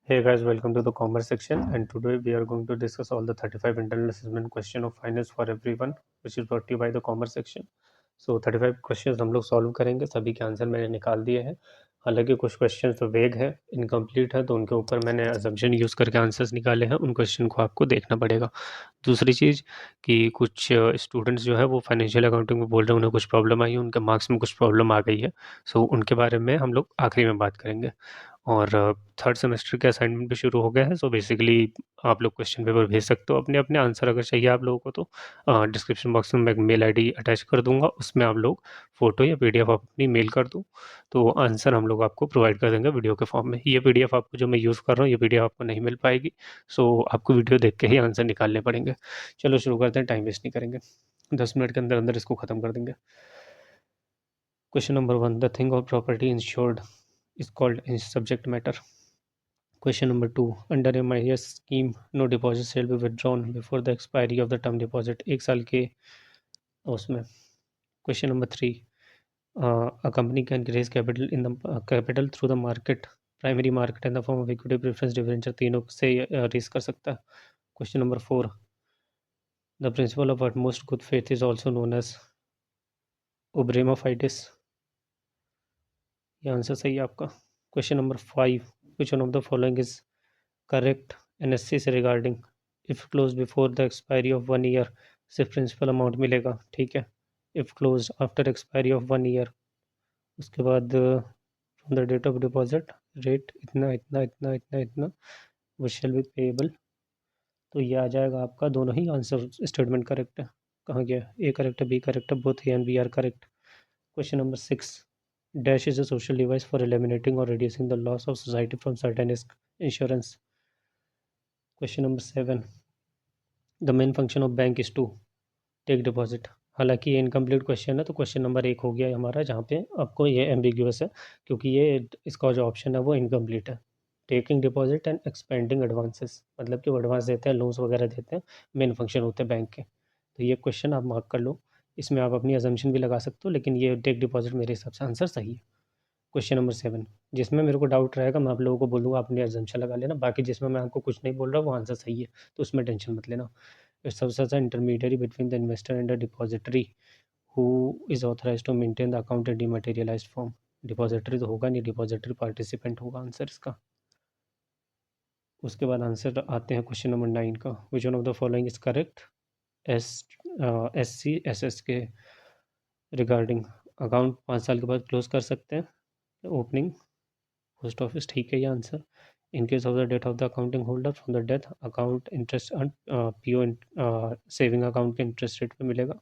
Hey guys, welcome to the commerce section, and today we are going to discuss all the 35 internal assessment question of finance for everyone, which is brought to you by the commerce section. So 35 questions हम लोग solve करेंगे, सभी के answer मैंने निकाल दिए हैं। हालांकि कुछ क्वेश्चंस तो वेग है, इनकम्प्लीट है, तो उनके ऊपर मैंने अजम्पशन यूज़ करके आंसर्स निकाले हैं। उन क्वेश्चन को आपको देखना पड़ेगा। दूसरी चीज़ कि कुछ स्टूडेंट्स जो है वो फाइनेंशियल अकाउंटिंग में बोल रहे हैं उन्हें कुछ प्रॉब्लम आई है, उनके मार्क्स में कुछ प्रॉब्लम आ गई है। सो उनके बारे में हम लोग आखिरी में बात करेंगे। और थर्ड सेमेस्टर के असाइनमेंट भी शुरू हो गए हैं। सो बेसिकली आप लोग क्वेश्चन पेपर भेज सकते हो अपने अपने आंसर अगर चाहिए आप लोगों को, तो डिस्क्रिप्शन बॉक्स में मैं एक मेल आईडी अटैच कर दूंगा, उसमें आप लोग फ़ोटो या पीडीएफ अपनी मेल कर दो, तो आंसर हम लोग आपको प्रोवाइड कर देंगे वीडियो के फॉर्म में। ये पीडीएफ आपको जो मैं यूज़ कर रहा हूँ, ये पीडीएफ आपको नहीं मिल पाएगी। सो आपको वीडियो देख के ही आंसर निकालने पड़ेंगे। चलो शुरू करते हैं, टाइम वेस्ट नहीं करेंगे, 10 मिनट के अंदर अंदर इसको ख़त्म कर देंगे। क्वेश्चन नंबर 1, द थिंग और property insured is called subject matter. Question number 2, under MIS scheme no deposit shall be withdrawn before the expiry of the term deposit, एक साल के उसमें। Question number 3, a company can raise capital in the capital through the market, primary market in the form of equity, preference, debenture, तीनों से raise कर सकता है। Question number 4, the principle of utmost good faith is also known as Obrema fides, ये answer सही है आपका। Question number 5, which one of the following is correct NSC से regarding, if close before the expiry of 1 year सिर्फ principal amount मिलेगा, ठीक है। If close after expiry of 1 year, उसके बाद from the date of deposit rate इतना इतना इतना इतना इतना वो शेल बी पेएबल, तो ये आ जाएगा आपका। दोनों ही आंसर स्टेटमेंट करेक्ट है। कहाँ गया, ए करेक्ट है, बी करेक्ट है, both A and B are correct. Question number 6, dash is a social device for eliminating और reducing the loss of society from certain insurance. Question number 7, the main function of bank is to take deposit. हालांकि ये incomplete question है, तो question number 1 हो गया हमारा, जहाँ पे आपको ये एम्बिग्यूअस है, क्योंकि ये इसका जो ऑप्शन है वो इनकम्प्लीट है। Taking deposit and expanding advances, मतलब कि वो एडवांस देते हैं, लोन्स वगैरह देते हैं, मेन फंक्शन होते हैं बैंक के। तो ये क्वेश्चन आप मार्क कर लो, इसमें आप अपनी अजम्पशन भी लगा सकते हो, लेकिन ये टेक डिपॉजिट मेरे हिसाब से आंसर सही है। क्वेश्चन नंबर 7, जिसमें मेरे को डाउट रहेगा मैं आप लोगों को बोलूँगा अपनी अजम्पशन लगा लेना, बाकी जिसमें मैं आपको कुछ नहीं बोल रहा वो आंसर सही है, तो उसमें टेंशन मत लेना। It serves as an intermediary between the investor and the depository who is authorized to maintain the account in dematerialized form. Depository तो होगा नहीं, डिपॉजिटरी पार्टिसिपेंट होगा आंसर इसका। उसके बाद आंसर आते हैं क्वेश्चन नंबर 9 का, which one of the following is correct. S S C S S के रिगार्डिंग अकाउंट 5 साल के बाद क्लोज कर सकते हैं, ओपनिंग पोस्ट ऑफिस, ठीक है ये answer. In case of the death of the accounting holder from the death account interest PO saving account के इंटरेस्ट रेट पे मिलेगा।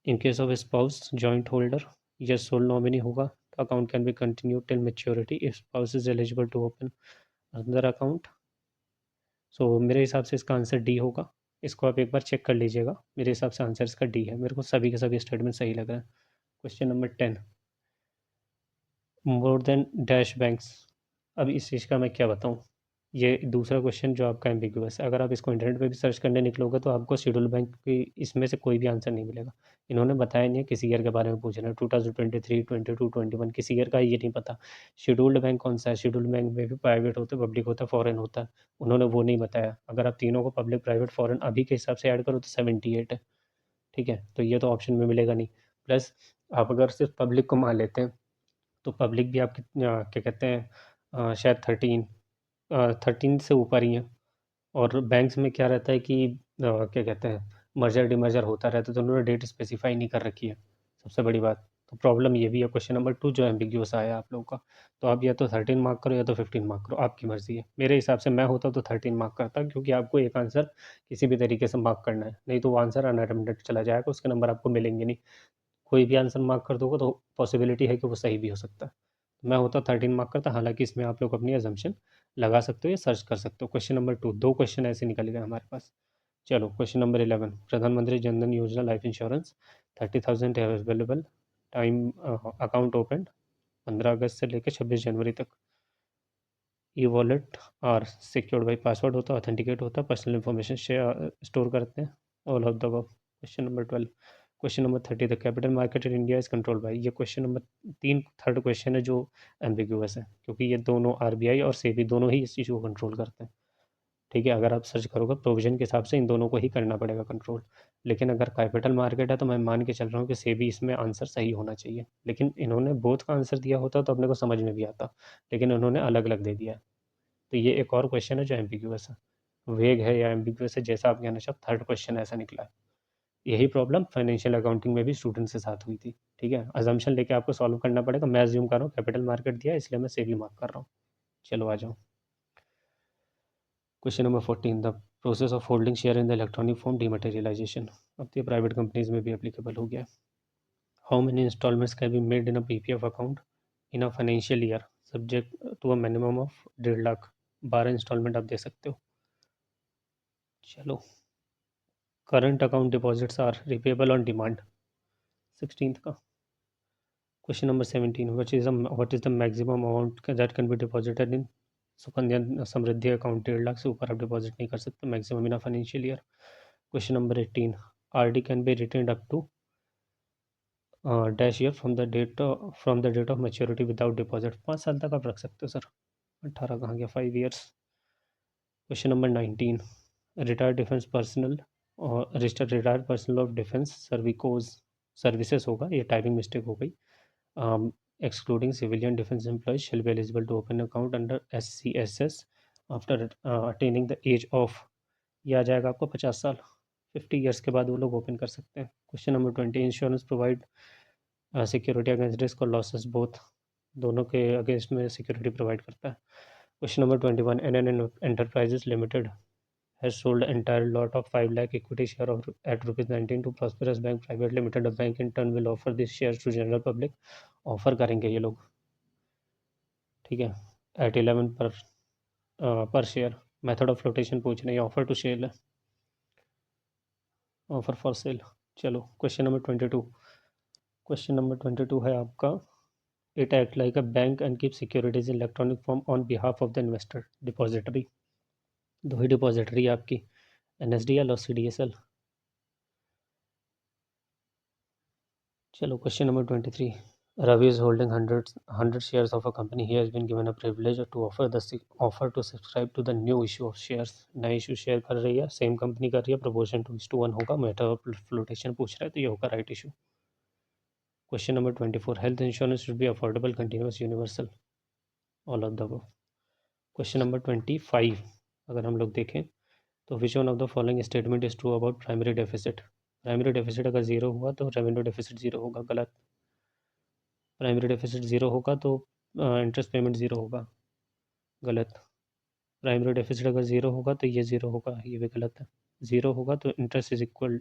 In case of spouse joint holder या सोल नॉमिनी होगा, तो account can be continue till maturity if spouse is eligible to open another account. So मेरे हिसाब से इसका आंसर डी होगा। इसको आप एक बार चेक कर लीजिएगा, मेरे हिसाब से आंसर इसका डी है। मेरे को सभी के सभी स्टेटमेंट सही लग रहा है। Question number 10, more than dash banks, अब इस चीज़ का मैं क्या बताऊँ। ये दूसरा क्वेश्चन जो आपका एम्बिगुअस है, अगर आप इसको इंटरनेट पे भी सर्च करने निकलोगे तो आपको शेड्यूल बैंक की इसमें से कोई भी आंसर नहीं मिलेगा। इन्होंने बताया नहीं है किसी ईयर के बारे में पूछ रहे हैं, 2023, 22, 21 किसी ईयर का ये नहीं पता। शेड्यूल्ड बैंक कौन सा है, शेड्यूल्ड बैंक में भी प्राइवेट होता है, पब्लिक होता है, फॉरेन होता है, उन्होंने वो नहीं बताया। अगर आप तीनों को पब्लिक प्राइवेट फॉरेन अभी के हिसाब से ऐड करो तो 78 है, ठीक है, तो ये तो ऑप्शन में मिलेगा नहीं। प्लस आप अगर सिर्फ पब्लिक को मान लेते हैं तो पब्लिक भी आपकी क्या कहते हैं, शायद 13 से ऊपर ही है। और बैंक्स में क्या रहता है कि क्या कहते हैं, मर्जर डिमर्जर होता रहता है, तो उन्होंने डेट स्पेसिफाई नहीं कर रखी है, सबसे बड़ी बात। तो प्रॉब्लम ये भी है क्वेश्चन नंबर 2 जो एम्बिग्यूअस आया आप लोगों का। तो आप या तो 13 मार्क करो या तो 15 मार्क करो, आपकी मर्जी है। मेरे हिसाब से मैं होता तो 13 मार्क करता, क्योंकि आपको एक आंसर किसी भी तरीके से मार्क करना है, नहीं तो वो आंसर अनअटेम्प्टेड चला जाएगा, उसके नंबर आपको मिलेंगे नहीं। कोई भी आंसर मार्क कर दोगे तो पॉसिबिलिटी है कि वो सही भी हो सकता है। मैं होता 13 मार्क करता, हालांकि इसमें आप लोग अपनी अजम्पशन लगा सकते हो या सर्च कर सकते हो। क्वेश्चन नंबर 2, 2 क्वेश्चन ऐसे निकल गए हमारे पास। चलो क्वेश्चन नंबर 11, प्रधानमंत्री जनधन योजना life insurance 30,000 available, time account open 15 अगस्त से लेकर 26 जनवरी तक। ई वॉलेट और सिक्योर्ड बाई पासवर्ड होता है, ऑथेंटिकेट होता है, पर्सनल इन्फॉर्मेशन स्टोर करते हैं, all of the above. Question number 12, question number 30, the capital market in India is control by. ये क्वेश्चन नंबर 3 थर्ड क्वेश्चन है जो एम्बिग्यूअस है, क्योंकि ये दोनों आरबीआई और सेबी दोनों ही इस चीज़ को कंट्रोल करते हैं। ठीक है, अगर आप सर्च करोगे प्रोविजन के हिसाब से इन दोनों को ही करना पड़ेगा कंट्रोल। लेकिन अगर कैपिटल मार्केट है तो मैं मान के चल रहा हूँ कि सेबी इसमें आंसर सही होना चाहिए, लेकिन इन्होंने बोथ का आंसर दिया होता तो अपने को समझ में भी आता, लेकिन उन्होंने अलग अलग दे दिया है। तो ये एक और क्वेश्चन है जो एम्बिग्यूअस है, वेग है या एम्बिग्यूअस है, जैसा आप कहना चाहो। थर्ड क्वेश्चन ऐसा निकला है। यही प्रॉब्लम फाइनेंशियल अकाउंटिंग में भी स्टूडेंट्स के साथ हुई थी। ठीक है, अजम्पशन लेके आपको सॉल्व करना पड़ेगा। मैं अज्यूम कर रहा हूँ कैपिटल मार्केट दिया है, इसलिए मैं सेबी मार्क कर रहा हूँ। चलो आ जाओ। Question number 14, the process of holding share in the electronic form dematerialisation. अब ये प्राइवेट कंपनीज में भी एप्लीकेबल हो गया है। How many instalments can be made in a PPF account in a financial year subject to a minimum of 1.5 lakh. 12 instalment आप दे सकते हो। चलो, current account deposits are repayable on demand, 16th का। Question number 17, what is the maximum amount that can be deposited in Sukanya Samriddhi account. 1.5 lakh से ऊपर आप deposit नहीं कर सकते, maximum in a financial year. Question number 18, RD can be retained up to dash year from the date of maturity without deposit. 5 साल तक आप रख सकते हो सर। 18 कहाँ गया, 5 years. Question number 19, retired defence personnel और रिटायर्ड पर्सनल ऑफ डिफेंस सर्विकोज सर्विसेज होगा, ये टाइपिंग मिस्टेक हो गई। Excluding civilian defense employees shall be eligible to open account under SCSS after attaining the age of, ये आ जाएगा आपको 50 साल। 50 ईयर्स के बाद वो लोग ओपन कर सकते हैं। Question number 20, insurance provide security against risk और लॉसेस बोथ, दोनों के अगेंस्ट में सिक्योरिटी प्रोवाइड करता है। Question number 21, NN Enterprises Limited has sold entire lot of 5 lakh equity share of at rupees 19 to Prosperous Bank Private Limited. A bank in turn will offer this shares to general public. Offer करेंगे ये लोग, ठीक है, eight 11 पर share. Method of flotation पूछ रहे हैं, offer to cell है, ऑफर फॉर सेल। चलो क्वेश्चन नंबर 22, क्वेश्चन नंबर 22 है आपका, it act like a bank and keep securities in electronic form on behalf of the investor. Depository, दो ही depository है आपकी, NSDL और CDSL। चलो question number 23, Ravi is holding 100 shares of a company. He has been given a privilege to offer to subscribe to the new issue of shares. नया issue share कर रही है, same company कर रही है, proportion 2:1 होगा। Method of flotation पूछ रहा है तो ये होगा right issue. Question number 24, health insurance should be affordable continuous universal, all of the above. Question number 25, अगर हम लोग देखें तो विच one of the following statement is true about primary deficit. Primary deficit अगर जीरो हुआ तो रेवेन्यू डेफिसिट जीरो होगा, गलत। प्राइमरी डेफिसिट ज़ीरो होगा तो इंटरेस्ट पेमेंट ज़ीरो होगा, गलत। प्राइमरी डेफिसिट अगर ज़ीरो होगा तो ये ज़ीरो होगा, ये भी गलत है। ज़ीरो होगा तो interest is equal,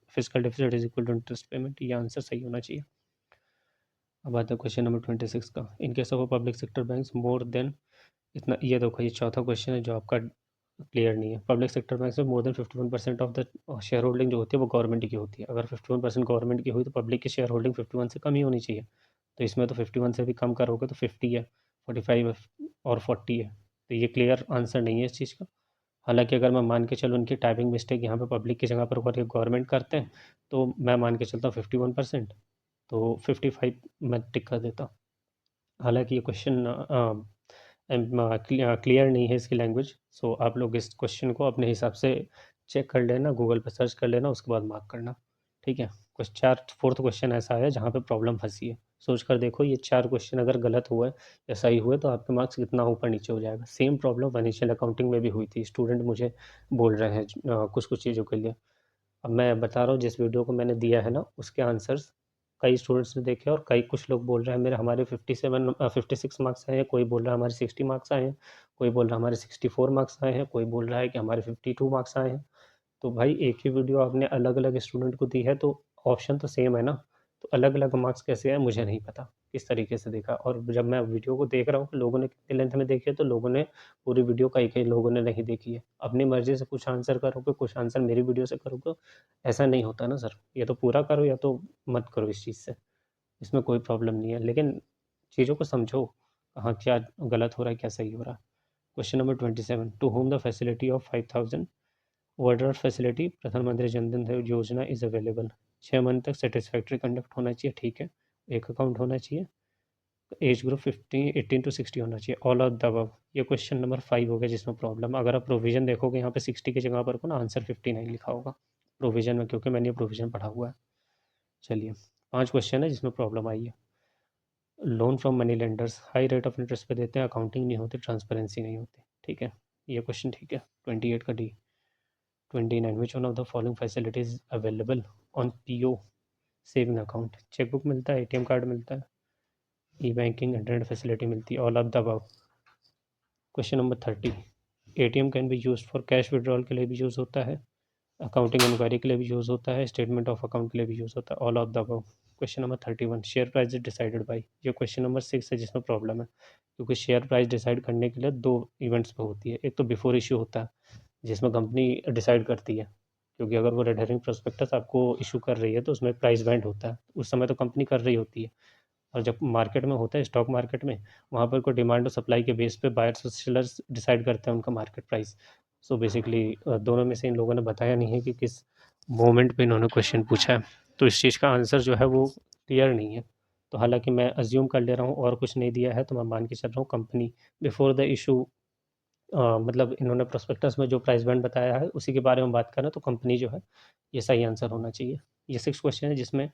physical deficit is equal to interest payment, ये आंसर सही होना चाहिए। अब आता है क्वेश्चन नंबर 26 का, इन case of public sector banks more than, इतना ये देखो, ये चौथा क्वेश्चन है जो आपका क्लियर नहीं है। पब्लिक सेक्टर बैंक में more than 51% of the share holding जो होती है वो गवर्नमेंट की होती है। अगर 51% गवर्नमेंट की हुई तो पब्लिक की शेयर होल्डिंग 51 से कम ही होनी चाहिए। तो इसमें तो 51 से भी कम करोगे तो 50 है, 45 है और 40 है, तो ये क्लियर आंसर नहीं है इस चीज़ का। हालांकि अगर मैं मान के चलूँ उनकी टाइपिंग मिस्टेक यहाँ पे पब्लिक की जगह पर करके गवर्नमेंट करते हैं तो मैं मान के चलता हूँ 51%, तो 55 मैं टिक कर देता हूँ। हालांकि ये क्वेश्चन क्लियर नहीं है इसकी लैंग्वेज, सो आप लोग इस क्वेश्चन को अपने हिसाब से चेक कर लेना, गूगल पर सर्च कर लेना, उसके बाद मार्क करना, ठीक है। फोर्थ क्वेश्चन ऐसा है जहाँ पे प्रॉब्लम फंसी है, सोच कर देखो ये 4 क्वेश्चन अगर गलत हुआ है या सही हुए तो आपके मार्क्स कितना ऊपर नीचे हो जाएगा। सेम प्रॉब्लम फाइनेंशियल अकाउंटिंग में भी हुई थी, स्टूडेंट मुझे बोल रहे हैं कुछ कुछ चीज़ों के लिए। अब मैं बता रहा हूँ जिस वीडियो को मैंने दिया है ना उसके आंसर्स कई स्टूडेंट्स ने देखे और कई कुछ लोग बोल रहे हैं मेरे हमारे 56 मार्क्स आए हैं, कोई बोल रहा है हमारे 60 मार्क्स आए हैं, कोई बोल रहा है हमारे 64 मार्क्स आए हैं, कोई बोल रहा है कि हमारे 52 मार्क्स आए हैं। तो भाई एक ही वीडियो आपने अलग अलग स्टूडेंट को दी है तो ऑप्शन तो सेम है ना, तो अलग अलग मार्क्स कैसे आए मुझे नहीं पता किस तरीके से देखा। और जब मैं वीडियो को देख रहा हूँ लोगों ने कितने लेंथ में देखी है तो लोगों ने पूरी वीडियो कई लोगों ने नहीं देखी है। अपनी मर्जी से कुछ आंसर करोगे, कुछ आंसर मेरी वीडियो से करोगे, ऐसा नहीं होता ना सर। या तो पूरा करो या तो मत करो इस चीज़ से, इसमें कोई प्रॉब्लम नहीं है, लेकिन चीज़ों को समझो कहाँ क्या गलत हो रहा है क्या सही हो रहा है। Question number 27, to whom the facility of 5000 overdraft facility Pradhanmantri Jandhan Yojana is available. 6 month तक सेटिस्फैक्ट्री कंडक्ट होना चाहिए, ठीक है, एक अकाउंट होना चाहिए, एज ग्रुप 18 to 60 होना चाहिए, ऑल ऑफ द अबव। ये क्वेश्चन नंबर 5 हो गया जिसमें प्रॉब्लम। अगर आप प्रोविजन देखोगे यहाँ पे 60 की जगह पर को ना आंसर 59 लिखा होगा प्रोविजन में, क्योंकि मैंने ये प्रोविजन पढ़ा हुआ है। चलिए 5 क्वेश्चन है जिसमें प्रॉब्लम आई है। Loan from money lenders high rate of interest पे देते हैं, अकाउंटिंग नहीं होती, ट्रांसपेरेंसी नहीं होती, ठीक है, ये क्वेश्चन ठीक है। 28 का D. 29 which one of the following facilities available on PO saving account. Chequebook मिलता है, एटीएम कार्ड मिलता है, ई बैंकिंग इंटरनेट फैसिलिटी मिलती है, all of the above. Question number 30, ATM can be use for cash withdrawal के लिए भी use होता है, अकाउंटिंग इंक्वायरी के लिए भी यूज़ होता है, स्टेटमेंट ऑफ अकाउंट के लिए भी यूज़ होता है, all of the above. Question number 31, share price is decided by. ये क्वेश्चन नंबर 6 है जिसमें प्रॉब्लम है, क्योंकि शेयर प्राइस डिसाइड करने के लिए 2 इवेंट्स पे होती है। एक तो बिफोर इशू होता है जिसमें कंपनी डिसाइड करती है, क्योंकि अगर वो रेड हेरिंग प्रोस्पेक्टस आपको इशू कर रही है तो उसमें प्राइस बैंड होता है, उस समय तो कंपनी कर रही होती है। और जब मार्केट में होता है, स्टॉक मार्केट में, वहाँ पर कोई डिमांड और सप्लाई के बेस पे बायर्स और सेलर्स डिसाइड करते हैं उनका मार्केट प्राइस। सो बेसिकली दोनों में से इन लोगों ने बताया नहीं है कि किस मोमेंट पे इन्होंने क्वेश्चन पूछा है, तो इस चीज़ का आंसर जो है वो क्लियर नहीं है। तो हालांकि मैं अज्यूम कर ले रहा हूँ और कुछ नहीं दिया है, तो मैं मान के चल रहा हूँ कंपनी बिफोर द इशू, मतलब इन्होंने प्रोस्पेक्टस में जो प्राइस बैंड बताया है उसी के बारे में बात करें तो कंपनी जो है ये सही आंसर होना चाहिए। ये 6 क्वेश्चन है जिसमें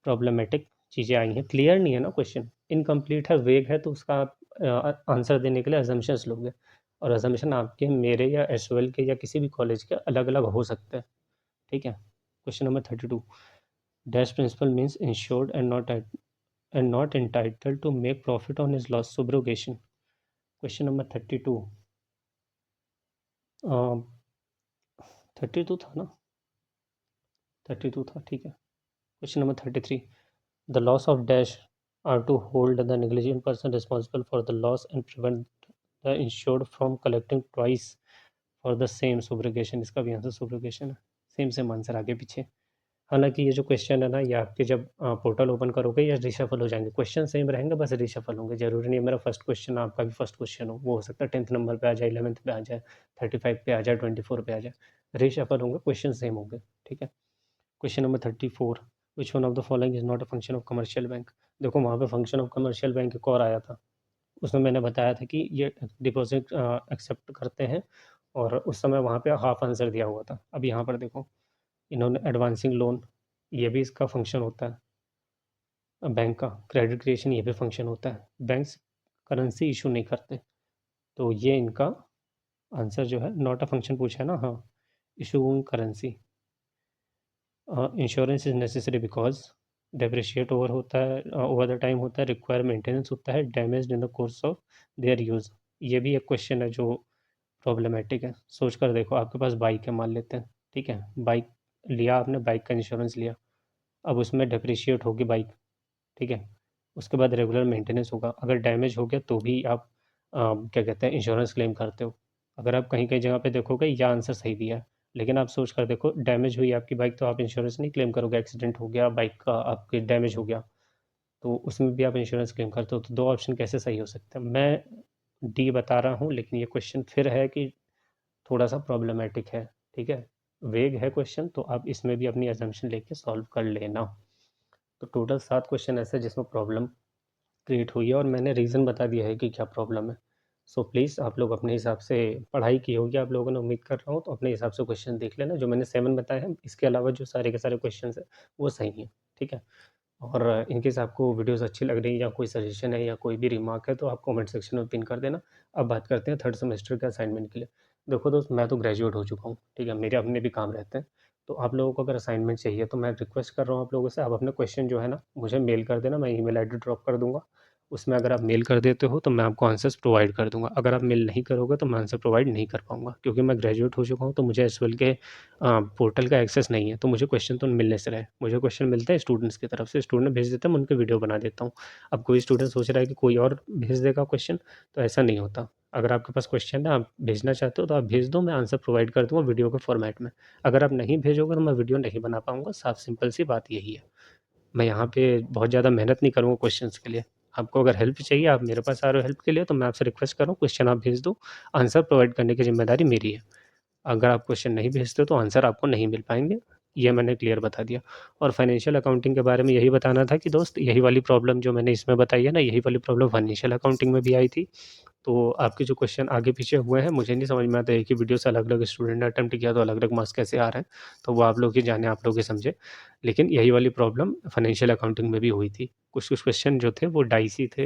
प्रॉब्लमेटिक चीज़ें आई हैं, क्लियर नहीं है ना क्वेश्चन, इनकम्प्लीट है, वेग है, तो उसका आप आंसर देने के लिए अजम्पशंस लोगे, और अजम्पशन आपके, मेरे या एसओएल के या किसी भी कॉलेज के अलग अलग हो सकते हैं, ठीक है। Question number 32, dash principle means insured and not entitled to make profit on his loss, subrogation. Question number 32, 32 था ना, 32 था, ठीक है। Question number 33, the loss of dash are to hold the negligent person responsible for the loss and prevent the insured from collecting twice for the same, subrogation. इसका भी answer सुब्रोगेशन है, same same answer आगे पीछे। हालांकि ये जो question है ना, ये आपके जब पोर्टल ओपन करोगे या रिशफल हो जाएंगे, क्वेश्चन सेम रहेंगे, बस रिशफल होंगे। जरूरी नहीं मेरा फर्स्ट क्वेश्चन आपका भी फर्स्ट क्वेश्चन हो, वो हो सकता है 10th नंबर पे आ जाए, 11th पे आ जाए, 35 पे आ जाए, 24 पे आ जाए, रिशफल होंगे, क्वेश्चन सेम होंगे, ठीक है। Question number 34, which one of the following is not a function of commercial bank. देखो वहाँ पे फंक्शन ऑफ कमर्शियल बैंक एक और आया था, उसमें मैंने बताया था कि ये डिपॉजिट एक्सेप्ट करते हैं, और उस समय वहाँ पे हाफ आंसर दिया हुआ था। अब यहाँ पर देखो इन्होंने एडवांसिंग लोन, ये भी इसका फंक्शन होता है बैंक का, क्रेडिट क्रिएशन ये भी फंक्शन होता है, बैंक्स करेंसी इशू नहीं करते, तो ये इनका आंसर जो है, नॉट अ फंक्शन पूछा है ना, हाँ, issuing currency. Insurance is necessary because depreciate over होता है, ओवर द टाइम होता है, रिक्वायर मेंटेनेंस होता है, damage in the course of their use. ये भी एक क्वेश्चन है जो प्रॉब्लमेटिक है। सोच कर देखो, आपके पास बाइक है मान लेते हैं, ठीक है, बाइक लिया आपने, बाइक का इंश्योरेंस लिया, अब उसमें डेप्रिशिएट होगी बाइक, ठीक है, उसके बाद रेगुलर मेंटेनेंस होगा, अगर डैमेज हो गया तो भी आप क्या कहते हैं इंश्योरेंस क्लेम करते हो। अगर आप कहीं कहीं जगह पे देखोगे यह आंसर सही दिया है, लेकिन आप सोच कर देखो, डैमेज हुई आपकी बाइक तो आप इंश्योरेंस नहीं क्लेम करोगे, एक्सीडेंट हो गया बाइक का, आपके डैमेज हो गया, तो उसमें भी आप इंश्योरेंस क्लेम करते हो, तो 2 ऑप्शन कैसे सही हो सकते हैं। मैं डी बता रहा हूँ, लेकिन ये क्वेश्चन फिर है कि थोड़ा सा प्रॉब्लमेटिक है, ठीक है, वेग है क्वेश्चन, तो आप इसमें भी अपनी एजम्पशन लेके सॉल्व कर लेना। तो टोटल 7 क्वेश्चन ऐसे जिसमें प्रॉब्लम क्रिएट हुई है, और मैंने रीज़न बता दिया है कि क्या प्रॉब्लम है। सो प्लीज़ आप लोग अपने हिसाब से पढ़ाई की होगी आप लोगों ने, उम्मीद कर रहा हूँ, तो अपने हिसाब से क्वेश्चन देख लेना। जो मैंने 7 बताए हैं, इसके अलावा जो सारे के सारे क्वेश्चन हैं वो सही हैं, ठीक है। और इनकेस आपको वीडियोस अच्छी लग रही है या कोई सजेशन है या कोई भी रिमार्क है तो आप कमेंट सेक्शन में पिन कर देना। अब बात करते हैं 3rd सेमेस्टर के असाइनमेंट के लिए। देखो दोस्त, मैं तो ग्रेजुएट हो चुका हूँ, ठीक है, मेरे अपने भी काम रहते हैं, तो आप लोगों को अगर असाइनमेंट चाहिए तो मैं रिक्वेस्ट कर रहा हूँ आप लोगों से, आप अपने क्वेश्चन जो है ना मुझे मेल कर देना, मैं ईमेल आईडी ड्रॉप कर दूँगा, उसमें अगर आप मेल कर देते हो तो मैं आपको आंसर्स प्रोवाइड कर दूँगा। अगर आप मेल नहीं करोगे तो मैं आंसर प्रोवाइड नहीं कर पाऊँगा, क्योंकि मैं ग्रेजुएट हो चुका हूँ, तो मुझे एसएल के पोर्टल का एक्सेस नहीं है, तो मुझे क्वेश्चन तो मिलने से रहे। मुझे क्वेश्चन मिलता है स्टूडेंट्स की तरफ से, स्टूडेंट भेज देते हैं, मैं उनके वीडियो बना देता हूँ। अब कोई स्टूडेंट सोच रहा है कि कोई और भेज देगा क्वेश्चन, तो ऐसा नहीं होता। अगर आपके पास क्वेश्चन है, आप भेजना चाहते हो तो आप भेज दो, मैं आंसर प्रोवाइड कर दूँगा वीडियो के फॉर्मेट में। अगर आप नहीं भेजोगे तो मैं वीडियो नहीं बना पाऊँगा, साफ सिंपल सी बात यही है। मैं यहाँ पे बहुत ज़्यादा मेहनत नहीं करूँगा क्वेश्चंस के लिए। आपको अगर हेल्प चाहिए, आप मेरे पास आ रहे हो हेल्प के लिए, तो मैं आपसे रिक्वेस्ट कर रहा हूँ क्वेश्चन आप भेज दो, आंसर प्रोवाइड करने की ज़िम्मेदारी मेरी है। अगर आप क्वेश्चन नहीं भेजते हो तो आंसर आपको नहीं मिल पाएँगे, ये मैंने क्लियर बता दिया। और फाइनेंशियल अकाउंटिंग के बारे में यही बताना था कि दोस्त यही वाली प्रॉब्लम जो मैंने इसमें बताई है ना, यही वाली प्रॉब्लम फाइनेंशियल अकाउंटिंग में भी आई थी। तो आपके जो क्वेश्चन आगे पीछे हुए हैं मुझे नहीं समझ में आता, एक ही वीडियो से अलग अलग स्टूडेंट ने अटेम्प्ट किया तो अलग अलग मार्क्स कैसे आ रहे हैं, तो वो आप लोग ही जाने, आप लोग ही समझे। लेकिन यही वाली प्रॉब्लम फाइनेंशियल अकाउंटिंग में भी हुई थी। कुछ कुछ क्वेश्चन जो थे वो डाइसी थे,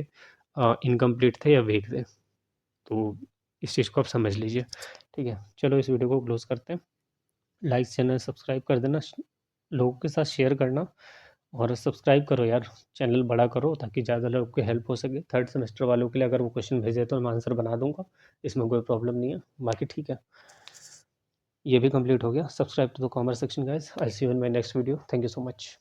इनकम्प्लीट थे या वेग थे। तो इस चीज़ को आप समझ लीजिए। ठीक है, चलो इस वीडियो को क्लोज करते हैं। लाइक, चैनल सब्सक्राइब कर देना, लोगों के साथ शेयर करना, और सब्सक्राइब करो यार, चैनल बड़ा करो ताकि ज़्यादा लोग की हेल्प हो सके। थर्ड सेमेस्टर वालों के लिए अगर वो क्वेश्चन भेजे तो मैं आंसर बना दूंगा, इसमें कोई प्रॉब्लम नहीं है। बाकी ठीक है, ये भी कंप्लीट हो गया। Subscribe to the commerce section guys. I see you in my next video. Thank you so much.